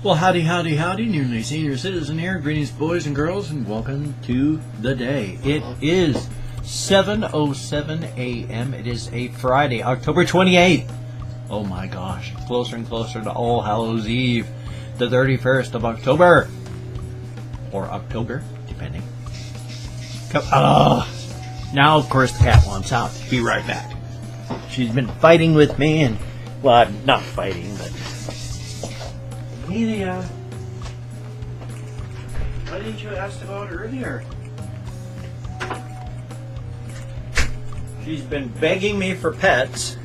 Well, howdy, howdy, howdy, Nearly Senior Citizen here. Greetings, boys and girls, and welcome to the day. It is 7:07 a.m. It is a Friday, October 28th. Oh my gosh, closer and closer to All Hallows Eve, the 31st of October. Or October, depending. Now, of course, the cat wants out. Be right back. She's been fighting with me, and, well, not fighting, but... Amelia, why didn't you ask to go out earlier? She's been begging me for pets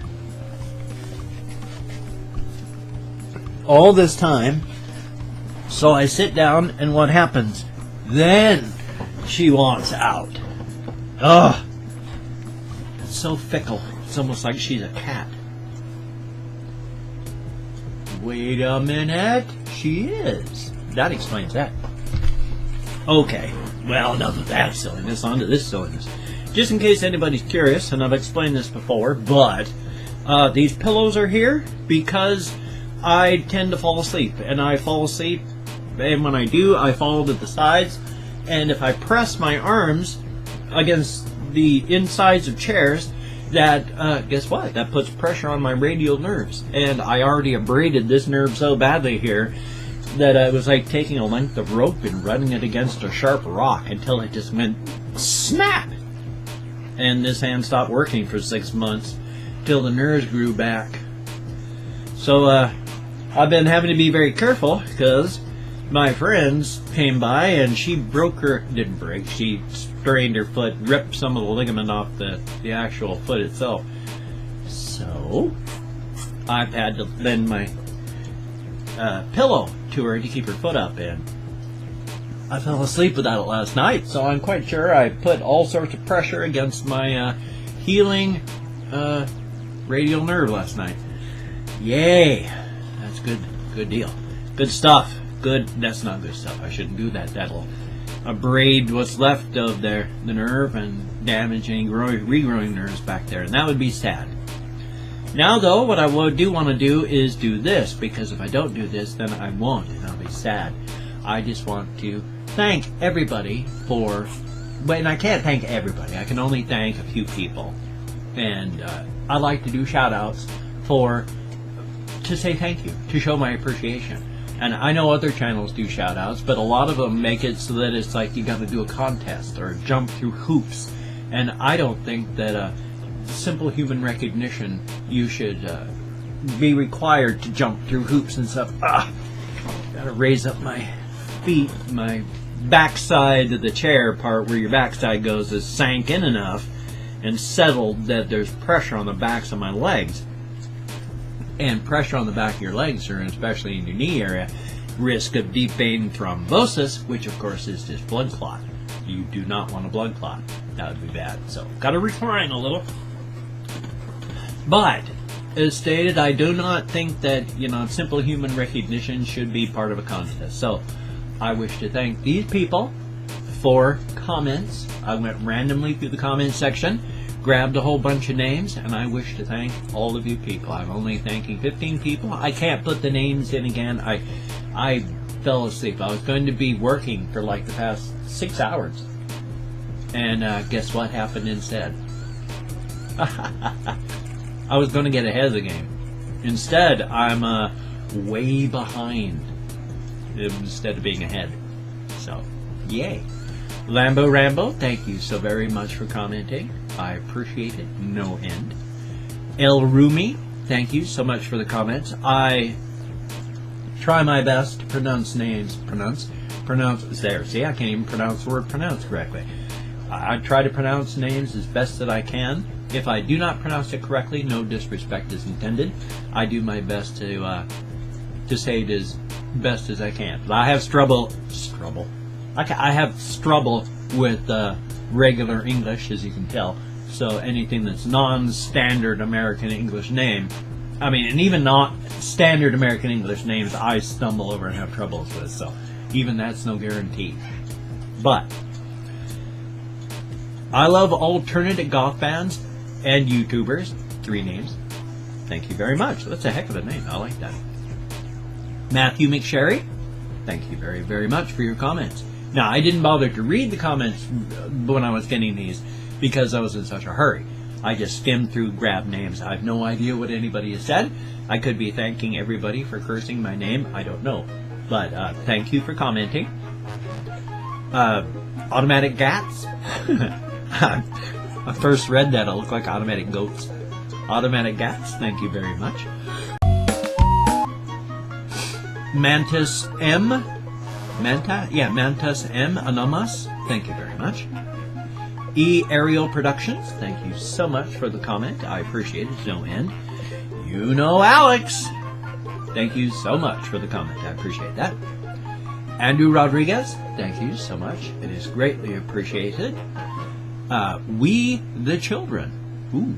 all this time. So I sit down, and what happens? Then she wants out. Ugh. It's so fickle. It's almost like she's a cat. Wait a minute. She is. That explains that. Okay. Well, enough of that silliness. On to this silliness. Just in case anybody's curious, and I've explained this before, but these pillows are here because I tend to fall asleep. And I fall asleep, and when I do, I fall to the sides. And if I press my arms against the insides of chairs, that, guess what? That puts pressure on my radial nerves. And I already abraded this nerve so badly here that it was like taking a length of rope and running it against a sharp rock until it just went snap. And this hand stopped working for 6 months till the nerves grew back. So, I've been having to be very careful because my friends came by and she didn't break, she strained her foot, ripped some of the ligament off the actual foot itself. So, I've had to lend my pillow to her to keep her foot up, and I fell asleep without it last night, so I'm quite sure I put all sorts of pressure against my healing radial nerve last night. Yay! That's good deal. Good stuff. Good, that's not good stuff. I shouldn't do that. That'll abrade what's left of the nerve and damage any regrowing nerves back there, and that would be sad. Now, though, what I do want to do is do this, because if I don't do this, then I won't, and I'll be sad. I just want to thank everybody for, and I can't thank everybody. I can only thank a few people, and I like to do shout-outs to say thank you, to show my appreciation. And I know other channels do shout-outs, but a lot of them make it so that it's like you got to do a contest or jump through hoops. And I don't think that simple human recognition, you should be required to jump through hoops and stuff. Gotta raise up my feet. My backside of the chair part where your backside goes is sank in enough and settled that there's pressure on the backs of my legs. And pressure on the back of your legs, or especially in your knee area, risk of deep vein thrombosis, which of course is just blood clot. You do not want a blood clot. That would be bad. So, gotta recline a little. But, as stated, I do not think that, simple human recognition should be part of a contest. So, I wish to thank these people for comments. I went randomly through the comment section, grabbed a whole bunch of names, and I wish to thank all of you people. I'm only thanking 15 people. I can't put the names in again. I fell asleep. I was going to be working for like the past 6 hours. And guess what happened instead? I was going to get ahead of the game. Instead, I'm way behind instead of being ahead. So, yay. Lambo Rambo, thank you so very much for commenting. I appreciate it, no end. El Rumi, thank you so much for the comments. I try my best to pronounce names. Pronounce there. See, I can't even pronounce the word pronounce correctly. I try to pronounce names as best that I can. If I do not pronounce it correctly, no disrespect is intended. I do my best to say it as best as I can. I have I have struggle with regular English, as you can tell. So anything that's non-standard American English name, and even not standard American English names, I stumble over and have troubles with. So even that's no guarantee. But I love alternative goth bands and YouTubers. 3 names. Thank you very much. That's a heck of a name. I like that. Matthew McSherry, thank you very, very much for your comments. Now, I didn't bother to read the comments when I was getting these because I was in such a hurry. I just skimmed through, grabbed names. I have no idea what anybody has said. I could be thanking everybody for cursing my name. I don't know. But thank you for commenting. Automatic Gats. I first read that. It looked like automatic goats. Automatic Gats, thank you very much. Mantis M. Manta? Yeah, Mantis M. Anonymous, thank you very much. E. Aerial Productions, thank you so much for the comment. I appreciate it to no end. You know Alex, thank you so much for the comment. I appreciate that. Andrew Rodriguez, thank you so much. It is greatly appreciated. We the Children. Ooh,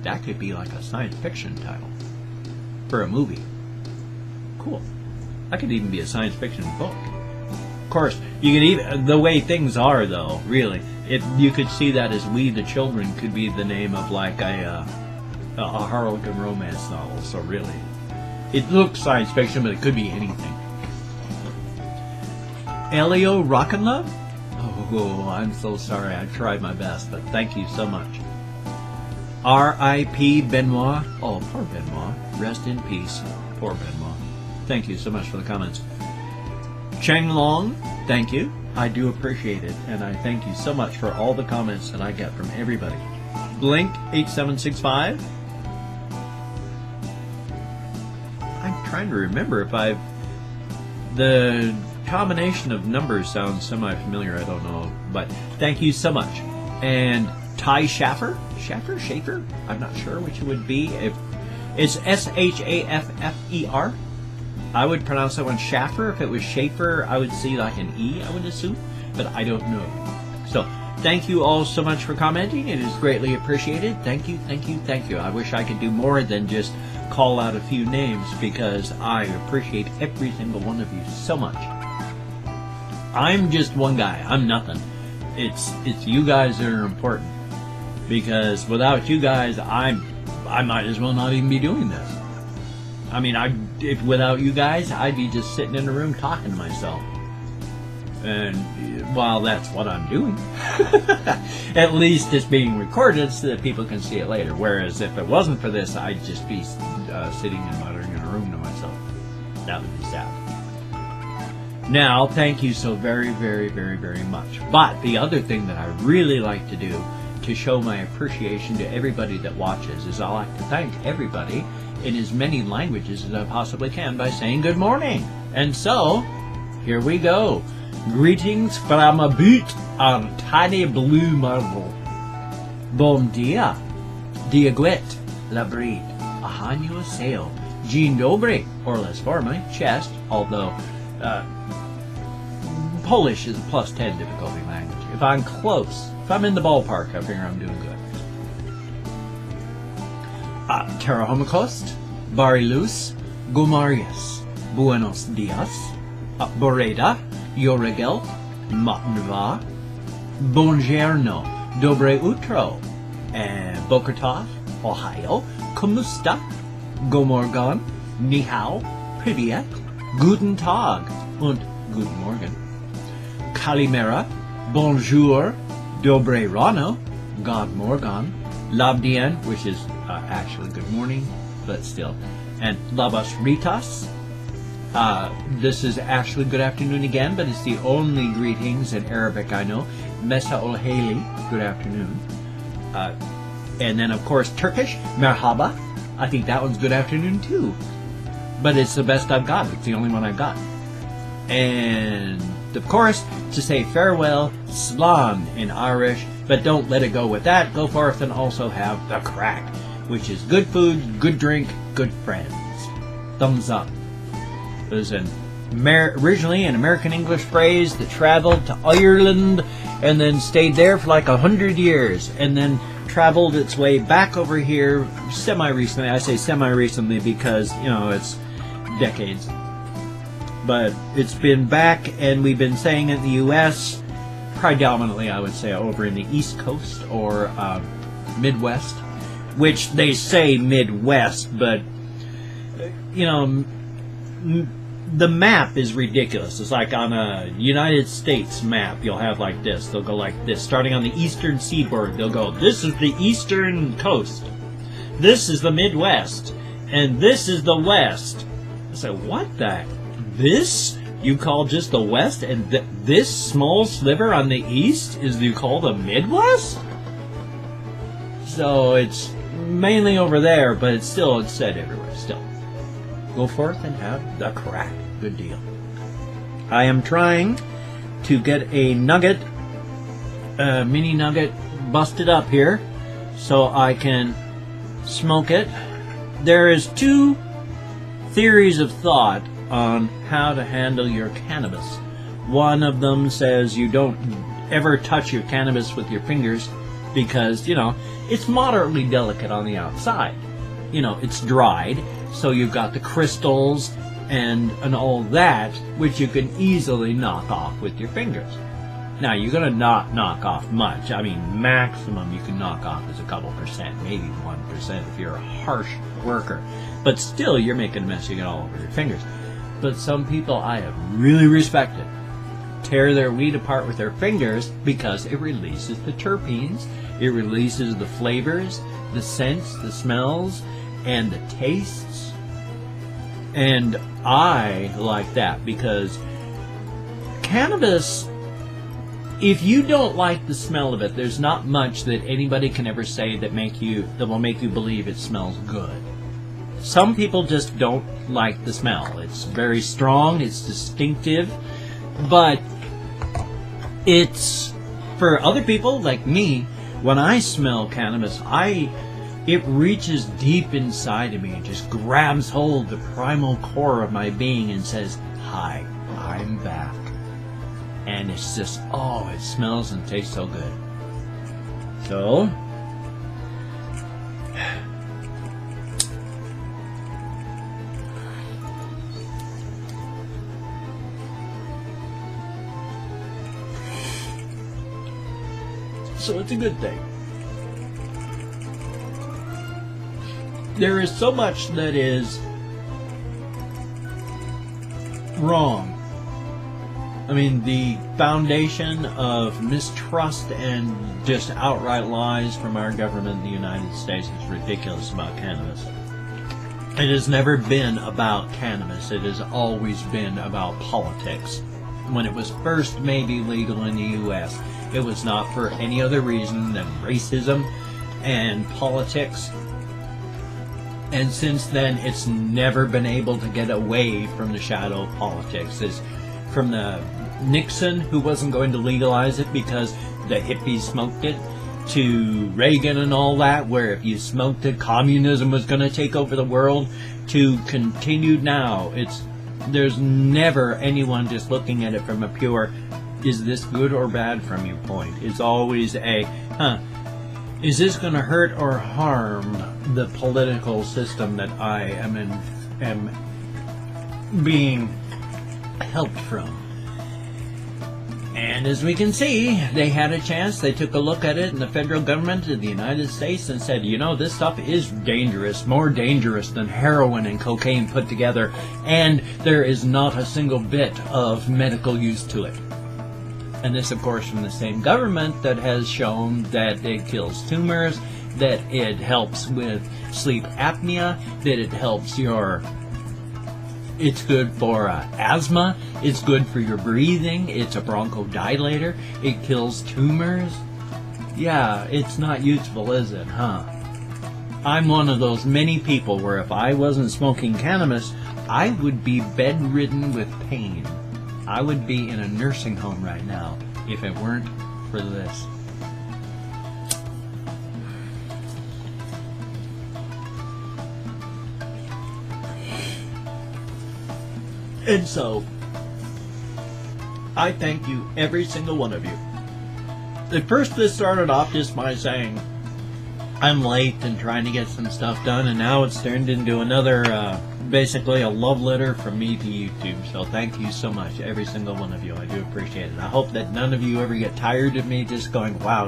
that could be like a science fiction title for a movie. Cool. That could even be a science fiction book. Of course, you can even, the way things are though, really, you could see that as We the Children could be the name of like a Harlequin romance novel. So really, it looks science fiction, but it could be anything. Elio Rockin' Oh, I'm so sorry. I tried my best, but thank you so much. R.I.P. Benoit. Oh, poor Benoit. Rest in peace. Poor Benoit. Thank you so much for the comments. Cheng Long, thank you. I do appreciate it, and I thank you so much for all the comments that I get from everybody. Blink8765. I'm trying to remember if the combination of numbers sounds semi-familiar, I don't know, but thank you so much. And Ty Schaffer? Schaefer? I'm not sure which it would be. If it's Schaffer. I would pronounce that one Schaffer. If it was Schaefer, I would see like an E, I would assume, but I don't know. So, thank you all so much for commenting. It is greatly appreciated. Thank you, thank you, thank you. I wish I could do more than just call out a few names because I appreciate every single one of you so much. I'm just one guy. I'm nothing. It's you guys that are important, because without you guys, I might as well not even be doing this. I mean, if without you guys, I'd be just sitting in a room talking to myself. And while that's what I'm doing, at least it's being recorded so that people can see it later. Whereas if it wasn't for this, I'd just be sitting and muttering in a room to myself. That would be sad. Now, thank you so very, very, very, very much. But the other thing that I really like to do to show my appreciation to everybody that watches is I like to thank everybody in as many languages as I possibly can by saying good morning. And so, here we go. Greetings from a boot on tiny blue marble. Bom dia. Diaguet. Labrit. Ahanyo seo. Dzień dobry. Or less formally, chest, although Polish is a +10 difficulty language. If I'm close, if I'm in the ballpark, I figure I'm doing good. Terahomikost, Barilus, Gomarius, Buenos Dias, Boreda, Yoregel, Matnva, Buongiorno, Dobre Utro, Bokertov, Ohio, Kumusta, Gomorgon, Ni hao, Privyet, Guten Tag, und Guten Morgen. Kalimera, Bonjour, Dobre Rano, God Morgan, Labdien, which is actually good morning, but still, and Labas Rytas. This is actually good afternoon again, but it's the only greetings in Arabic I know. Mesa Olheli, good afternoon. And then, of course, Turkish, Merhaba. I think that one's good afternoon too. But it's the best I've got. It's the only one I've got. And, of course, to say farewell, Slan in Irish. But don't let it go with that. Go forth and also have the crack, which is good food, good drink, good friends. Thumbs up. It was originally an American English phrase that traveled to Ireland and then stayed there for like 100 years and then traveled its way back over here semi-recently. I say semi-recently because, you know, it's decades. But it's been back, and we've been saying it in the U.S., predominantly, I would say, over in the East Coast or Midwest, which they say Midwest, but, you know, the map is ridiculous. It's like on a United States map, you'll have like this. They'll go like this. Starting on the eastern seaboard, they'll go, this is the eastern coast. This is the Midwest. And this is the West. I said, what the? This you call just the West? And this small sliver on the east is you call the Midwest? So it's mainly over there, but it's said everywhere still. Go forth and have the crack. Good deal. I am trying to get a nugget, mini nugget, busted up here so I can smoke it. There is 2 theories of thought on how to handle your cannabis. One of them says you don't ever touch your cannabis with your fingers because, it's moderately delicate on the outside. It's dried, so you've got the crystals and all that, which you can easily knock off with your fingers. Now, you're going to not knock off much. I mean, maximum you can knock off is a couple percent, maybe 1% if you're a harsh worker. But still, you're making a mess. You get all over your fingers. But some people I have really respected tear their weed apart with their fingers because it releases the terpenes, it releases the flavors, the scents, the smells, and the tastes. And I like that because cannabis, if you don't like the smell of it, there's not much that anybody can ever say that will make you believe it smells good. Some people just don't like the smell. It's very strong, it's distinctive, but it's for other people like me. When I smell cannabis, it reaches deep inside of me and just grabs hold of the primal core of my being and says, "Hi, I'm back." And it's just, it smells and tastes so good. So, it's a good thing. There is so much that is wrong. I mean, the foundation of mistrust and just outright lies from our government in the United States is ridiculous about cannabis. It has never been about cannabis. It has always been about politics. When it was first made illegal in the U.S., it was not for any other reason than racism and politics. And since then, it's never been able to get away from the shadow of politics. It's from the Nixon, who wasn't going to legalize it because the hippies smoked it, to Reagan and all that, where if you smoked it, communism was going to take over the world, to continued now. There's never anyone just looking at it from a pure, is this good or bad from your point. It's always is this going to hurt or harm the political system that I am being helped from? And as we can see, they had a chance. They took a look at it in the federal government of the United States and said, this stuff is dangerous, more dangerous than heroin and cocaine put together, and there is not a single bit of medical use to it. And this, of course, from the same government that has shown that it kills tumors, that it helps with sleep apnea, that it helps it's good for asthma, it's good for your breathing, it's a bronchodilator, it kills tumors. Yeah, it's not useful, is it, huh? I'm one of those many people where if I wasn't smoking cannabis, I would be bedridden with pain. I would be in a nursing home right now if it weren't for this. And so, I thank you, every single one of you. At first this started off just by saying I'm late and trying to get some stuff done, and now it's turned into another, basically a love letter from me to YouTube. So thank you so much, every single one of you. I do appreciate it. I hope that none of you ever get tired of me just going, wow,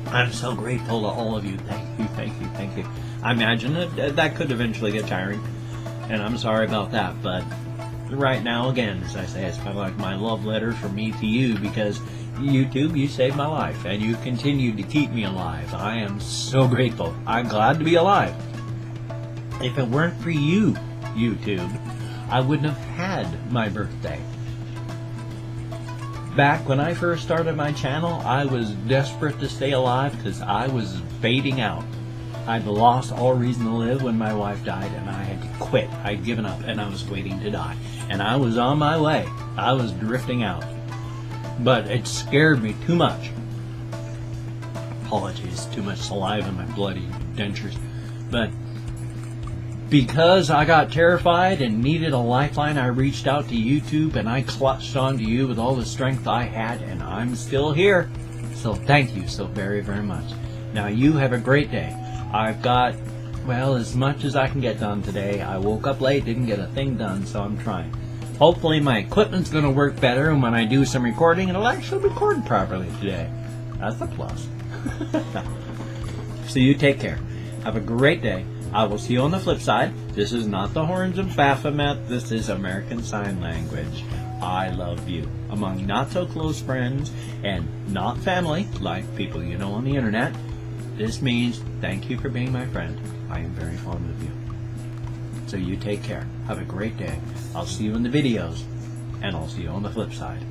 I'm so grateful to all of you. Thank you, thank you, thank you. I imagine that could eventually get tiring. And I'm sorry about that, but right now, again, as I say, it's kind of like my love letter from me to you, because YouTube, you saved my life, and you continued to keep me alive. I am so grateful. I'm glad to be alive. If it weren't for you, YouTube, I wouldn't have had my birthday. Back when I first started my channel, I was desperate to stay alive because I was fading out. I'd lost all reason to live when my wife died, and I had to quit. I'd given up, and I was waiting to die. And I was on my way. I was drifting out. But it scared me too much. Apologies, too much saliva in my bloody dentures. But because I got terrified and needed a lifeline, I reached out to YouTube, and I clutched onto you with all the strength I had, and I'm still here. So thank you so very, very much. Now you have a great day. I've got, well, as much as I can get done today. I woke up late, didn't get a thing done, so I'm trying. Hopefully my equipment's going to work better, and when I do some recording, it'll actually record properly today. That's a plus. So you take care. Have a great day. I will see you on the flip side. This is not the horns of Baphomet. This is American Sign Language. I love you. Among not so close friends and not family, like people you know on the internet, this means thank you for being my friend. I am very fond of you. So you take care. Have a great day. I'll see you in the videos, and I'll see you on the flip side.